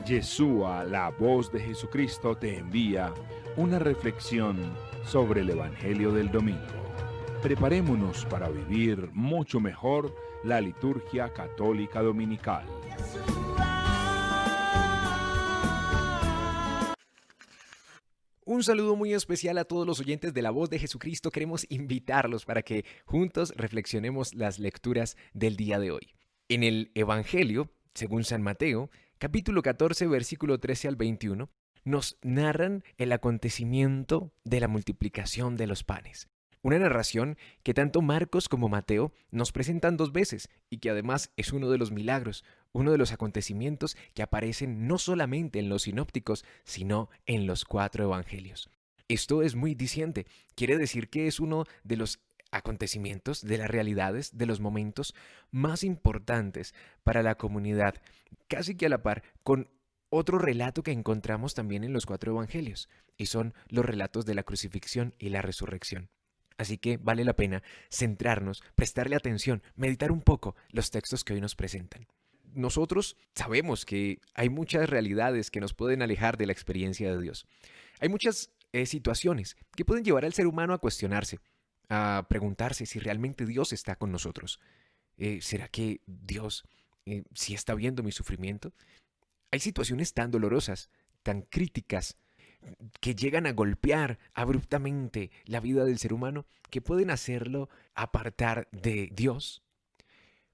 Yeshua, la voz de Jesucristo, te envía una reflexión sobre el Evangelio del Domingo. Preparémonos para vivir mucho mejor la liturgia católica dominical. Un saludo muy especial a todos los oyentes de La Voz de Jesucristo. Queremos invitarlos para que juntos reflexionemos las lecturas del día de hoy. En el Evangelio, según San Mateo, capítulo 14, versículo 13 al 21, nos narran el acontecimiento de la multiplicación de los panes. Una narración que tanto Marcos como Mateo nos presentan dos veces y que además es uno de los milagros, uno de los acontecimientos que aparecen no solamente en los sinópticos, sino en los 4 evangelios. Esto es muy diciente, quiere decir que es uno de los acontecimientos, de las realidades, de los momentos más importantes para la comunidad, casi que a la par con otro relato que encontramos también en los 4 evangelios, y son los relatos de la crucifixión y la resurrección. Así que vale la pena centrarnos, prestarle atención, meditar un poco los textos que hoy nos presentan. Nosotros sabemos que hay muchas realidades que nos pueden alejar de la experiencia de Dios. Hay muchas situaciones que pueden llevar al ser humano a cuestionarse, a preguntarse si realmente Dios está con nosotros. ¿Será que Dios sí está viendo mi sufrimiento? Hay situaciones tan dolorosas, tan críticas, que llegan a golpear abruptamente la vida del ser humano, que pueden hacerlo apartar de Dios.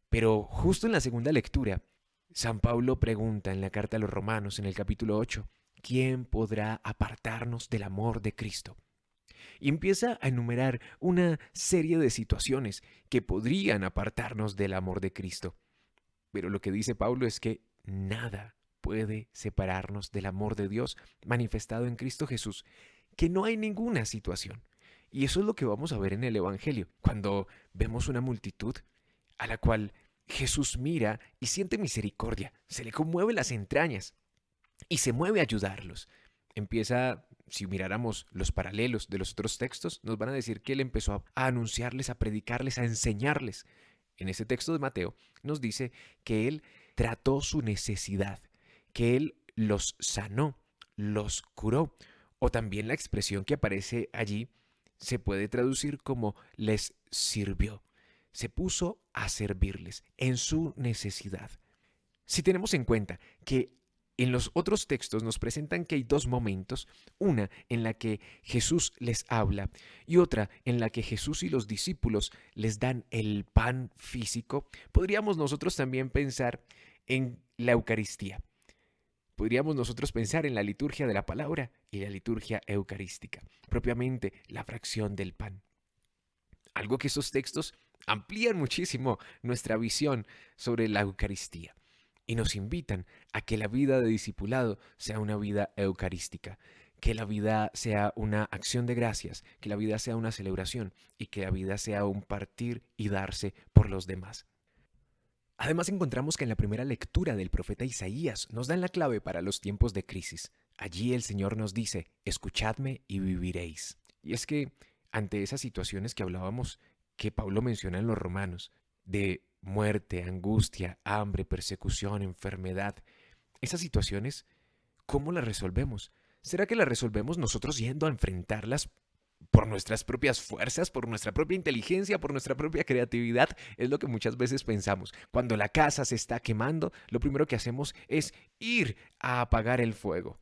Pero justo en la segunda lectura, San Pablo pregunta en la carta a los Romanos, en el capítulo 8, ¿quién podrá apartarnos del amor de Cristo? Y empieza a enumerar una serie de situaciones que podrían apartarnos del amor de Cristo. Pero lo que dice Pablo es que nada puede separarnos del amor de Dios manifestado en Cristo Jesús, que no hay ninguna situación. Y eso es lo que vamos a ver en el Evangelio, cuando vemos una multitud a la cual Jesús mira y siente misericordia, se le conmueve las entrañas y se mueve a ayudarlos. Empieza, si miráramos los paralelos de los otros textos, nos van a decir que él empezó a anunciarles, a predicarles, a enseñarles. En ese texto de Mateo nos dice que él trató su necesidad, que él los sanó, los curó. O también la expresión que aparece allí se puede traducir como les sirvió. Se puso a servirles en su necesidad. Si tenemos en cuenta que en los otros textos nos presentan que hay dos momentos, una en la que Jesús les habla y otra en la que Jesús y los discípulos les dan el pan físico, podríamos nosotros también pensar en la Eucaristía. Podríamos nosotros pensar en la liturgia de la palabra y la liturgia eucarística, propiamente la fracción del pan. Algo que esos textos amplían muchísimo nuestra visión sobre la Eucaristía y nos invitan a que la vida de discipulado sea una vida eucarística, que la vida sea una acción de gracias, que la vida sea una celebración y que la vida sea un partir y darse por los demás. Además encontramos que en la primera lectura del profeta Isaías nos dan la clave para los tiempos de crisis. Allí el Señor nos dice, escuchadme y viviréis. Y es que ante esas situaciones que hablábamos, que Pablo menciona en los Romanos, de muerte, angustia, hambre, persecución, enfermedad, esas situaciones, ¿cómo las resolvemos? ¿Será que las resolvemos nosotros yendo a enfrentarlas por nuestras propias fuerzas, por nuestra propia inteligencia, por nuestra propia creatividad? Es lo que muchas veces pensamos. Cuando la casa se está quemando, lo primero que hacemos es ir a apagar el fuego.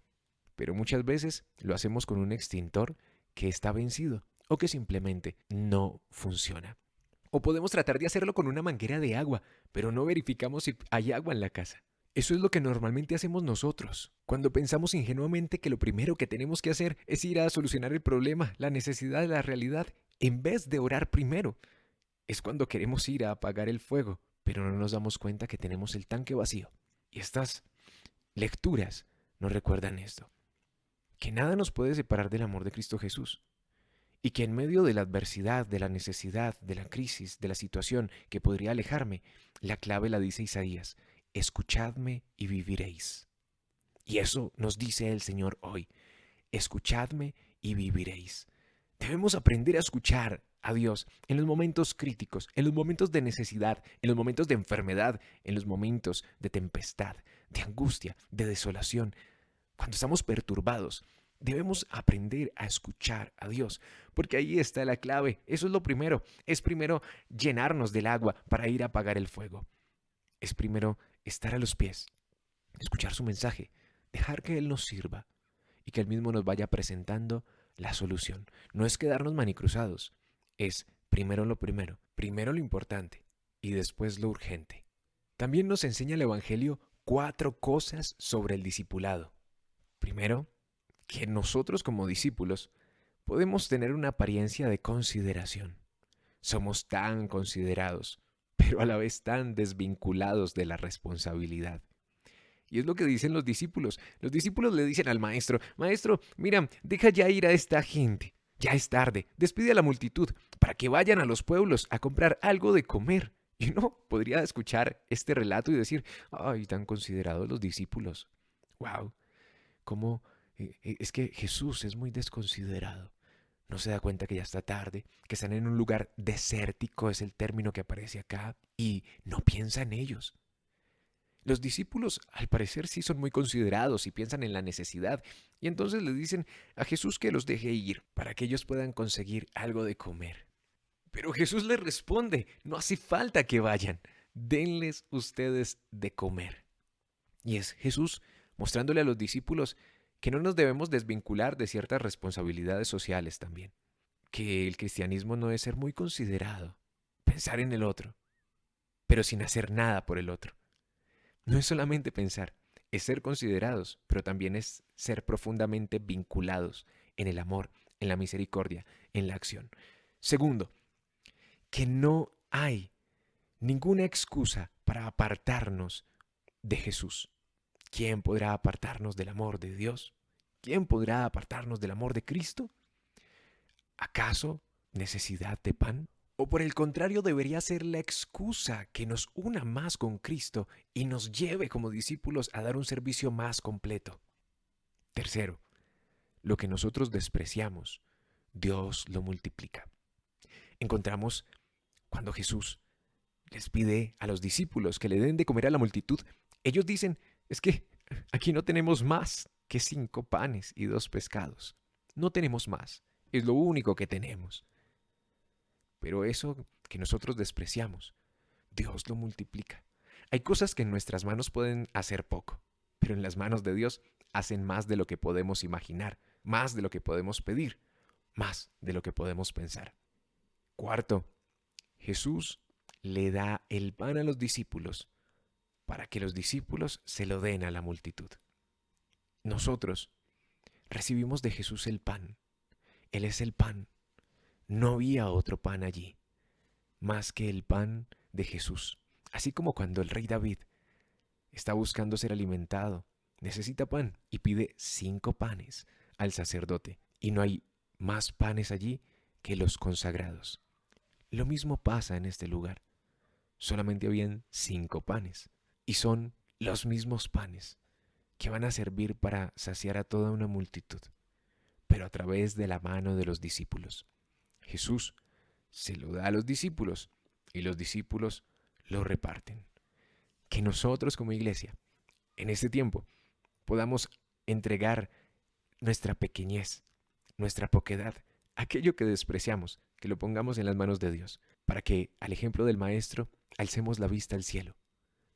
Pero muchas veces lo hacemos con un extintor que está vencido o que simplemente no funciona. O podemos tratar de hacerlo con una manguera de agua, pero no verificamos si hay agua en la casa. Eso es lo que normalmente hacemos nosotros, cuando pensamos ingenuamente que lo primero que tenemos que hacer es ir a solucionar el problema, la necesidad de la realidad, en vez de orar primero. Es cuando queremos ir a apagar el fuego, pero no nos damos cuenta que tenemos el tanque vacío. Y estas lecturas nos recuerdan esto, que nada nos puede separar del amor de Cristo Jesús. Y que en medio de la adversidad, de la necesidad, de la crisis, de la situación que podría alejarme, la clave la dice Isaías, escuchadme y viviréis. Y eso nos dice el Señor hoy, escuchadme y viviréis. Debemos aprender a escuchar a Dios en los momentos críticos, en los momentos de necesidad, en los momentos de enfermedad, en los momentos de tempestad, de angustia, de desolación. Cuando estamos perturbados, debemos aprender a escuchar a Dios, porque ahí está la clave. Eso es lo primero. Es primero llenarnos del agua para ir a apagar el fuego. Es primero estar a los pies, escuchar su mensaje, dejar que Él nos sirva y que Él mismo nos vaya presentando la solución. No es quedarnos manicruzados, es primero lo importante y después lo urgente. También nos enseña el Evangelio 4 cosas sobre el discipulado. Primero, que nosotros como discípulos podemos tener una apariencia de consideración. Somos tan considerados, pero a la vez tan desvinculados de la responsabilidad. Y es lo que dicen los discípulos. Los discípulos le dicen al maestro, maestro, mira, deja ya ir a esta gente. Ya es tarde, despide a la multitud para que vayan a los pueblos a comprar algo de comer. Y uno podría escuchar este relato y decir, ay, tan considerados los discípulos. Wow, cómo es que Jesús es muy desconsiderado. No se da cuenta que ya está tarde, que están en un lugar desértico, es el término que aparece acá, y no piensa en ellos. Los discípulos, al parecer, sí son muy considerados y piensan en la necesidad, y entonces le dicen a Jesús que los deje ir para que ellos puedan conseguir algo de comer. Pero Jesús les responde, no hace falta que vayan, denles ustedes de comer. Y es Jesús mostrándole a los discípulos que no nos debemos desvincular de ciertas responsabilidades sociales también, que el cristianismo no es ser muy considerado, pensar en el otro, pero sin hacer nada por el otro. No es solamente pensar, es ser considerados, pero también es ser profundamente vinculados en el amor, en la misericordia, en la acción. Segundo, que no hay ninguna excusa para apartarnos de Jesús. ¿Quién podrá apartarnos del amor de Dios? ¿Quién podrá apartarnos del amor de Cristo? ¿Acaso necesidad de pan? ¿O por el contrario debería ser la excusa que nos una más con Cristo y nos lleve como discípulos a dar un servicio más completo? Tercero, lo que nosotros despreciamos, Dios lo multiplica. Encontramos cuando Jesús les pide a los discípulos que le den de comer a la multitud, ellos dicen, es que aquí no tenemos más que 5 panes y 2 pescados. No tenemos más, es lo único que tenemos. Pero eso que nosotros despreciamos, Dios lo multiplica. Hay cosas que en nuestras manos pueden hacer poco, pero en las manos de Dios hacen más de lo que podemos imaginar, más de lo que podemos pedir, más de lo que podemos pensar. Cuarto, Jesús le da el pan a los discípulos para que los discípulos se lo den a la multitud. Nosotros recibimos de Jesús el pan. Él es el pan. No había otro pan allí, más que el pan de Jesús. Así como cuando el rey David está buscando ser alimentado, necesita pan y pide 5 panes al sacerdote. Y no hay más panes allí que los consagrados. Lo mismo pasa en este lugar. Solamente habían 5 panes. Y son los mismos panes que van a servir para saciar a toda una multitud, pero a través de la mano de los discípulos. Jesús se lo da a los discípulos y los discípulos lo reparten. Que nosotros como iglesia, en este tiempo, podamos entregar nuestra pequeñez, nuestra poquedad, aquello que despreciamos, que lo pongamos en las manos de Dios, para que, al ejemplo del Maestro, alcemos la vista al cielo.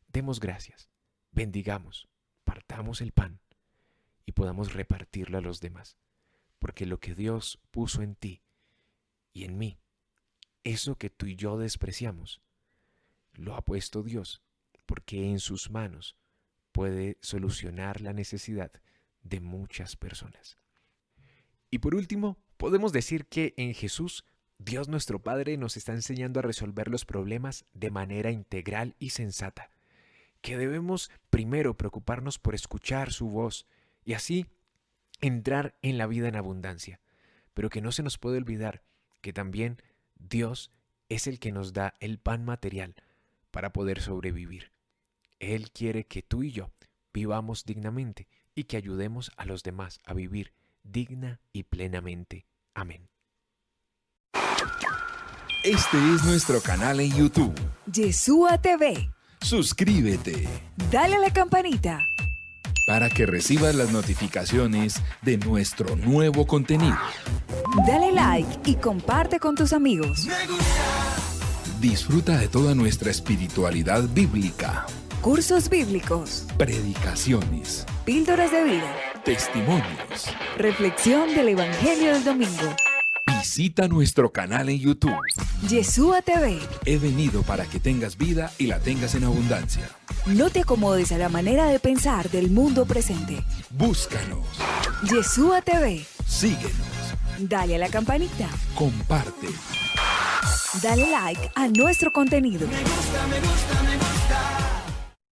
Demos gracias, bendigamos, partamos el pan y podamos repartirlo a los demás. Porque lo que Dios puso en ti y en mí, eso que tú y yo despreciamos, lo ha puesto Dios, porque en sus manos puede solucionar la necesidad de muchas personas. Y por último, podemos decir que en Jesús, Dios nuestro Padre nos está enseñando a resolver los problemas de manera integral y sensata, que debemos primero preocuparnos por escuchar su voz y así entrar en la vida en abundancia, pero que no se nos puede olvidar que también Dios es el que nos da el pan material para poder sobrevivir. Él quiere que tú y yo vivamos dignamente y que ayudemos a los demás a vivir digna y plenamente. Amén. Este es nuestro canal en YouTube. Yeshua TV. Suscríbete Dale a la campanita. para que recibas las notificaciones de nuestro nuevo contenido. Dale like y comparte con tus amigos. Disfruta de toda nuestra espiritualidad bíblica, Cursos bíblicos, predicaciones, píldoras de vida, testimonios. reflexión del Evangelio del Domingo. Visita nuestro canal en YouTube. Yeshua TV. He venido para que tengas vida y la tengas en abundancia. No te acomodes a la manera de pensar del mundo presente. Búscanos, Yeshua TV. síguenos, Dale a la campanita. comparte. Dale like a nuestro contenido. Me gusta, me gusta, me gusta.